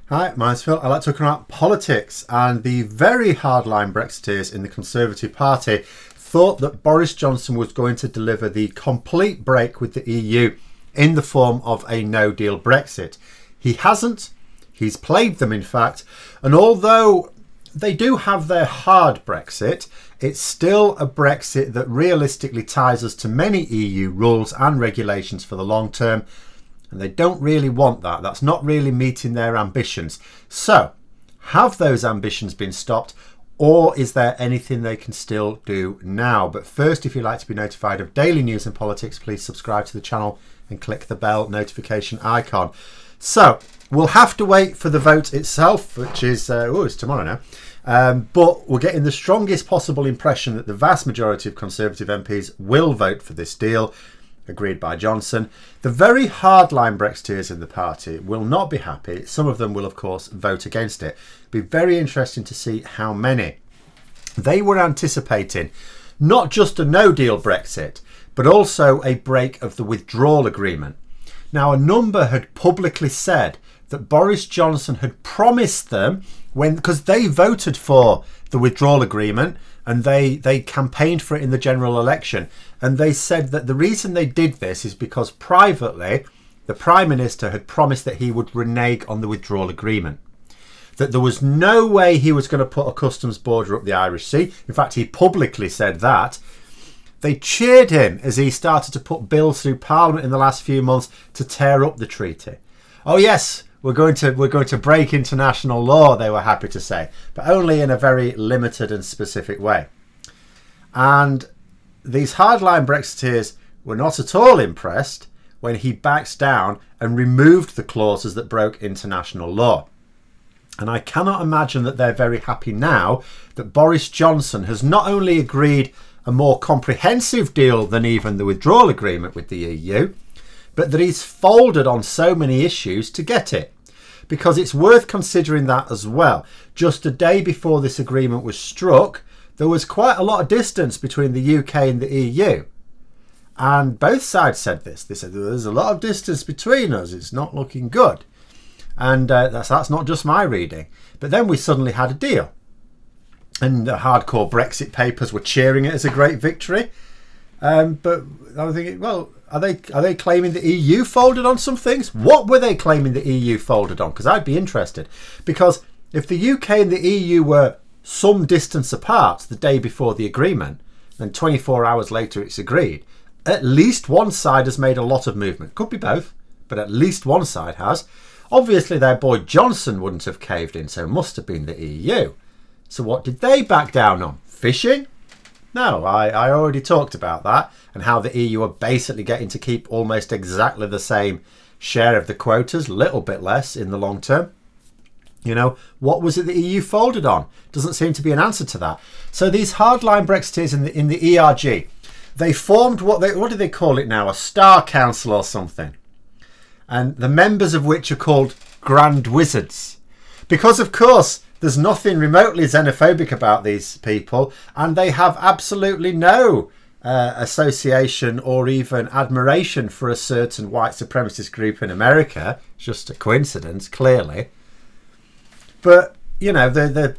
Hi, my name's Phil. I'd like to talk about politics, and the very hardline Brexiteers in the Conservative Party thought that Boris Johnson was going to deliver the complete break with the EU in the form of a no-deal Brexit. He hasn't. He's played them, in fact, and although they do have their hard Brexit, it's still a Brexit that realistically ties us to many EU rules and regulations for the long term. And they don't really want that. That's not really meeting their ambitions. So, have those ambitions been stopped, or is there anything they can still do now? But first, if you'd like to be notified of daily news and politics, please subscribe to the channel and click the bell notification icon. So, we'll have to wait for the vote itself, which is, it's tomorrow now. But we're getting the strongest possible impression that the vast majority of Conservative MPs will vote for this deal, agreed by Johnson. The very hardline Brexiteers in the party will not be happy. Some of them will, of course, vote against it. It'll be very interesting to see how many. They were anticipating not just a no-deal Brexit, but also a break of the withdrawal agreement. Now, a number had publicly said that Boris Johnson had promised them, because they voted for the withdrawal agreement and they campaigned for it in the general election, and they said that the reason they did this is because privately the Prime Minister had promised that he would renege on the withdrawal agreement, that there was no way he was going to put a customs border up the Irish Sea. In fact, he publicly said that. They cheered him as he started to put bills through Parliament in the last few months to tear up the treaty. Oh yes, we're going to break international law, they were happy to say, but only in a very limited and specific way. And these hardline Brexiteers were not at all impressed when he backs down and removed the clauses that broke international law. And I cannot imagine that they're very happy now that Boris Johnson has not only agreed a more comprehensive deal than even the withdrawal agreement with the EU, but that he's folded on so many issues to get it. Because it's worth considering that as well. Just a day before this agreement was struck, there was quite a lot of distance between the UK and the EU. And both sides said this. They said there's a lot of distance between us. It's not looking good. And that's not just my reading. But then we suddenly had a deal. And the hardcore Brexit papers were cheering it as a great victory. But I was thinking, well, are they claiming the EU folded on some things? What were they claiming the EU folded on? Because I'd be interested. Because if the UK and the EU were some distance apart the day before the agreement, then 24 hours later it's agreed, at least one side has made a lot of movement. Could be both, but at least one side has. Obviously their boy Johnson wouldn't have caved in, so it must have been the EU. So what did they back down on? Fishing? No, I already talked about that, and how the EU are basically getting to keep almost exactly the same share of the quotas, a little bit less in the long term. You know, what was it the EU folded on? Doesn't seem to be an answer to that. So these hardline Brexiteers in the ERG, they formed what do they call it now? A Star Council or something. And the members of which are called Grand Wizards. Because, of course, there's nothing remotely xenophobic about these people, and they have absolutely no association or even admiration for a certain white supremacist group in America. It's just a coincidence, clearly. But, you know, the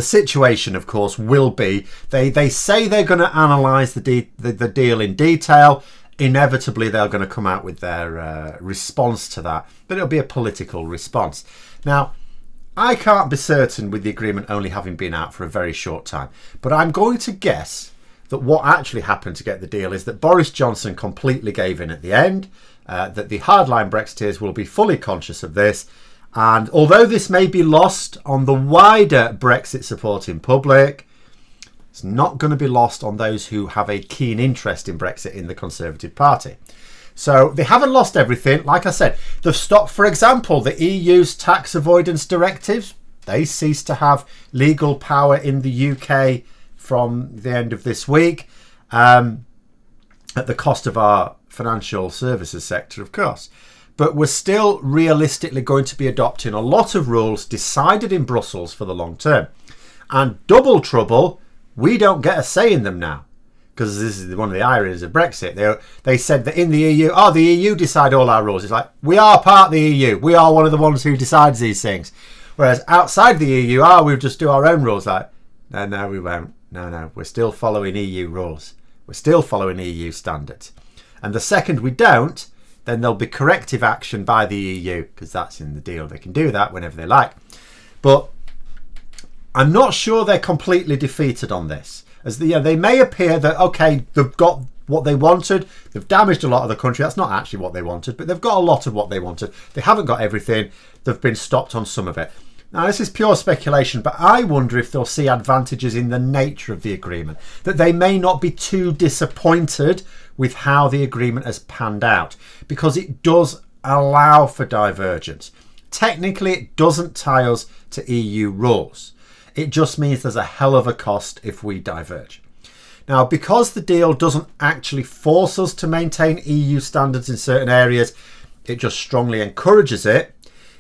situation, of course, will be they say they're going to analyse the deal in detail. Inevitably, they're going to come out with their response to that, but it'll be a political response. Now, I can't be certain with the agreement only having been out for a very short time, but I'm going to guess that what actually happened to get the deal is that Boris Johnson completely gave in at the end, that the hardline Brexiteers will be fully conscious of this, and although this may be lost on the wider Brexit supporting public, it's not going to be lost on those who have a keen interest in Brexit in the Conservative Party. So they haven't lost everything. Like I said, they've stopped, for example, the EU's tax avoidance directives. They cease to have legal power in the UK from the end of this week, at the cost of our financial services sector, of course. But we're still realistically going to be adopting a lot of rules decided in Brussels for the long term. And double trouble, we don't get a say in them now. because this is one of the ironies of Brexit. They said that in the EU, the EU decide all our rules. It's like, we are part of the EU. We are one of the ones who decides these things. Whereas outside the EU, we'll just do our own rules. Like, no, we won't. No, we're still following EU rules. We're still following EU standards. And the second we don't, then there'll be corrective action by the EU, because that's in the deal. They can do that whenever they like. But I'm not sure they're completely defeated on this. As they may appear that, okay, they've got what they wanted. They've damaged a lot of the country. That's not actually what they wanted, but they've got a lot of what they wanted. They haven't got everything. They've been stopped on some of it. Now, this is pure speculation, but I wonder if they'll see advantages in the nature of the agreement, that they may not be too disappointed with how the agreement has panned out, because it does allow for divergence. Technically, it doesn't tie us to EU rules. It just means there's a hell of a cost if we diverge. Now, because the deal doesn't actually force us to maintain EU standards in certain areas, it just strongly encourages it.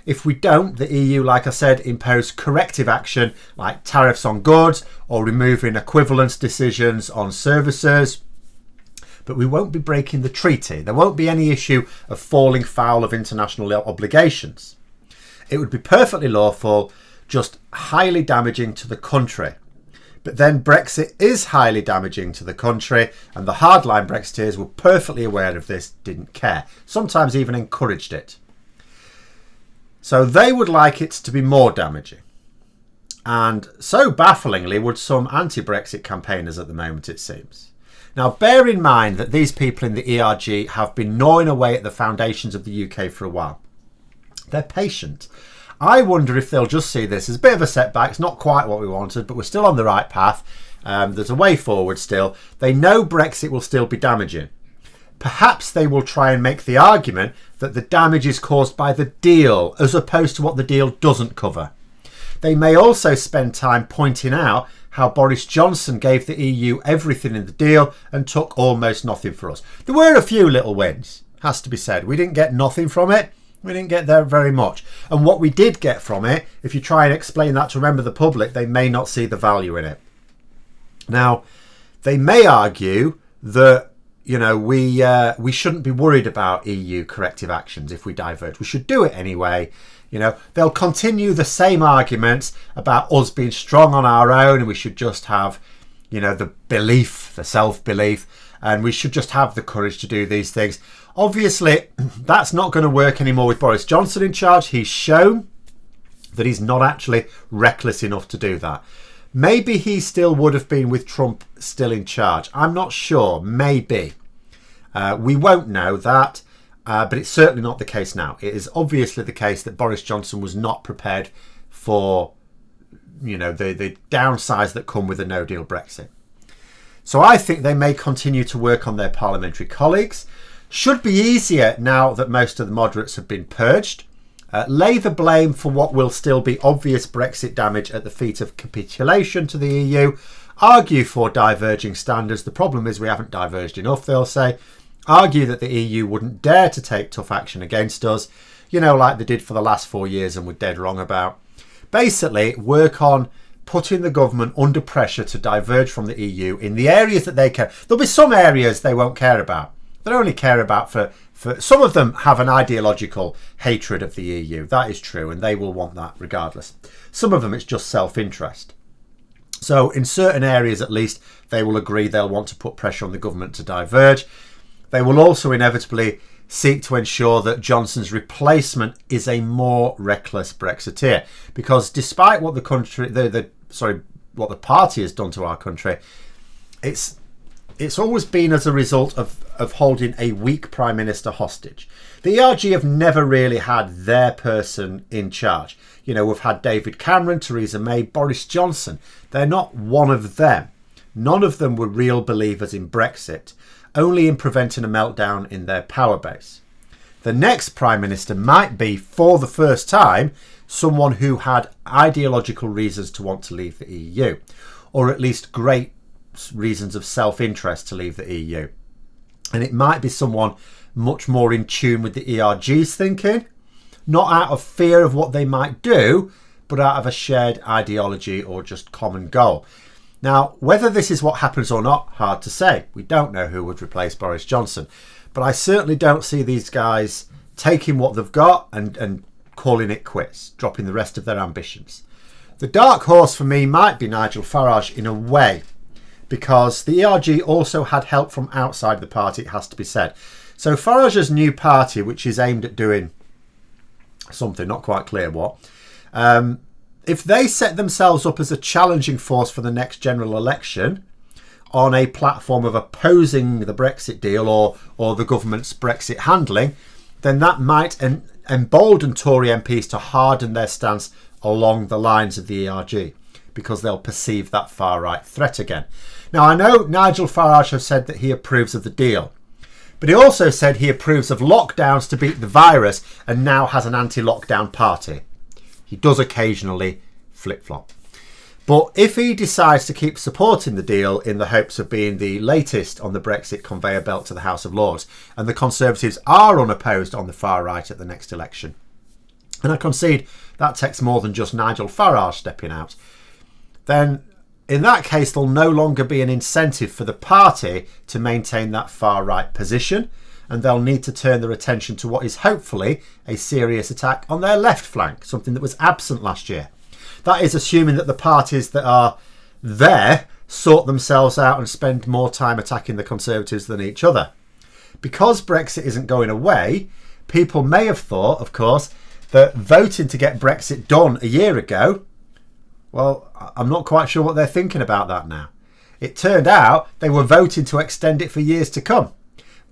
If we don't, the EU, like I said, impose corrective action like tariffs on goods or removing equivalence decisions on services. But we won't be breaking the treaty. There won't be any issue of falling foul of international obligations. It would be perfectly lawful, just highly damaging to the country. But then Brexit is highly damaging to the country, and the hardline Brexiteers were perfectly aware of this, didn't care, sometimes even encouraged it. So they would like it to be more damaging. And so bafflingly would some anti-Brexit campaigners at the moment, it seems. Now, bear in mind that these people in the ERG have been gnawing away at the foundations of the UK for a while. They're patient. I wonder if they'll just see this as a bit of a setback. It's not quite what we wanted, but we're still on the right path. There's a way forward still. They know Brexit will still be damaging. Perhaps they will try and make the argument that the damage is caused by the deal as opposed to what the deal doesn't cover. They may also spend time pointing out how Boris Johnson gave the EU everything in the deal and took almost nothing for us. There were a few little wins, has to be said. We didn't get nothing from it. We didn't get there very much. And what we did get from it, if you try and explain that to a member of the public, they may not see the value in it. Now, they may argue that, we shouldn't be worried about EU corrective actions if we diverge. We should do it anyway. They'll continue the same arguments about us being strong on our own, and we should just have, the belief, the self-belief, and we should just have the courage to do these things. Obviously, that's not going to work anymore with Boris Johnson in charge. He's shown that he's not actually reckless enough to do that. Maybe he still would have been with Trump still in charge. I'm not sure. Maybe. We won't know that, but it's certainly not the case now. It is obviously the case that Boris Johnson was not prepared for, the downsides that come with a no-deal Brexit. So I think they may continue to work on their parliamentary colleagues. Should be easier now that most of the moderates have been purged. Lay the blame for what will still be obvious Brexit damage at the feet of capitulation to the EU. Argue for diverging standards. The problem is we haven't diverged enough, they'll say. Argue that the EU wouldn't dare to take tough action against us, like they did for the last 4 years and were dead wrong about. Basically, work on putting the government under pressure to diverge from the EU in the areas that they care. There'll be some areas they won't care about. They'll only care about for some of them have an ideological hatred of the EU. That is true, and they will want that regardless. Some of them, it's just self-interest. So in certain areas, at least, they will agree they'll want to put pressure on the government to diverge. They will also inevitably seek to ensure that Johnson's replacement is a more reckless Brexiteer, because despite what the country, what the party has done to our country, it's always been as a result of holding a weak Prime Minister hostage. The ERG have never really had their person in charge. We've had David Cameron, Theresa May, Boris Johnson. They're not one of them. None of them were real believers in Brexit, only in preventing a meltdown in their power base. The next Prime Minister might be, for the first time, someone who had ideological reasons to want to leave the EU, or at least great reasons of self-interest to leave the EU. And it might be someone much more in tune with the ERG's thinking, not out of fear of what they might do, but out of a shared ideology or just common goal. Now, whether this is what happens or not, hard to say. We don't know who would replace Boris Johnson. But I certainly don't see these guys taking what they've got and calling it quits, dropping the rest of their ambitions. The dark horse for me might be Nigel Farage in a way, because the ERG also had help from outside the party, it has to be said. So Farage's new party, which is aimed at doing something, not quite clear what, if they set themselves up as a challenging force for the next general election on a platform of opposing the Brexit deal or the government's Brexit handling, then that might embolden Tory MPs to harden their stance along the lines of the ERG, because they'll perceive that far-right threat again. Now, I know Nigel Farage has said that he approves of the deal, but he also said he approves of lockdowns to beat the virus and now has an anti-lockdown party. He does occasionally flip-flop. But if he decides to keep supporting the deal in the hopes of being the latest on the Brexit conveyor belt to the House of Lords, and the Conservatives are unopposed on the far right at the next election, and I concede that takes more than just Nigel Farage stepping out, then in that case there'll no longer be an incentive for the party to maintain that far right position, and they'll need to turn their attention to what is hopefully a serious attack on their left flank, something that was absent last year. That is assuming that the parties that are there sort themselves out and spend more time attacking the Conservatives than each other. Because Brexit isn't going away, people may have thought, of course, that voting to get Brexit done a year ago, well, I'm not quite sure what they're thinking about that now. It turned out they were voting to extend it for years to come.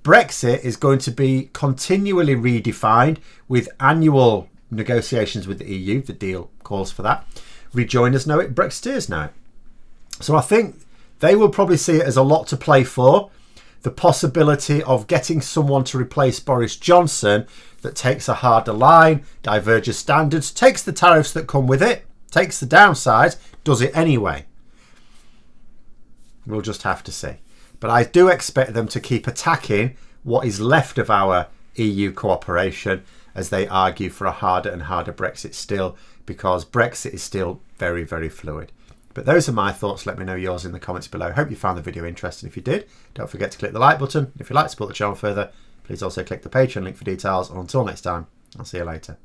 Brexit is going to be continually redefined with annual negotiations with the EU. The deal calls for that. Rejoiners know it, Brexiteers know it. So I think they will probably see it as a lot to play for. The possibility of getting someone to replace Boris Johnson that takes a harder line, diverges standards, takes the tariffs that come with it, takes the downsides, does it anyway. We'll just have to see. But I do expect them to keep attacking what is left of our EU cooperation as they argue for a harder and harder Brexit still, because Brexit is still very, very fluid. But those are my thoughts. Let me know yours in the comments below. Hope you found the video interesting. If you did, don't forget to click the like button. If you'd like to support the channel further, please also click the Patreon link for details. And until next time, I'll see you later.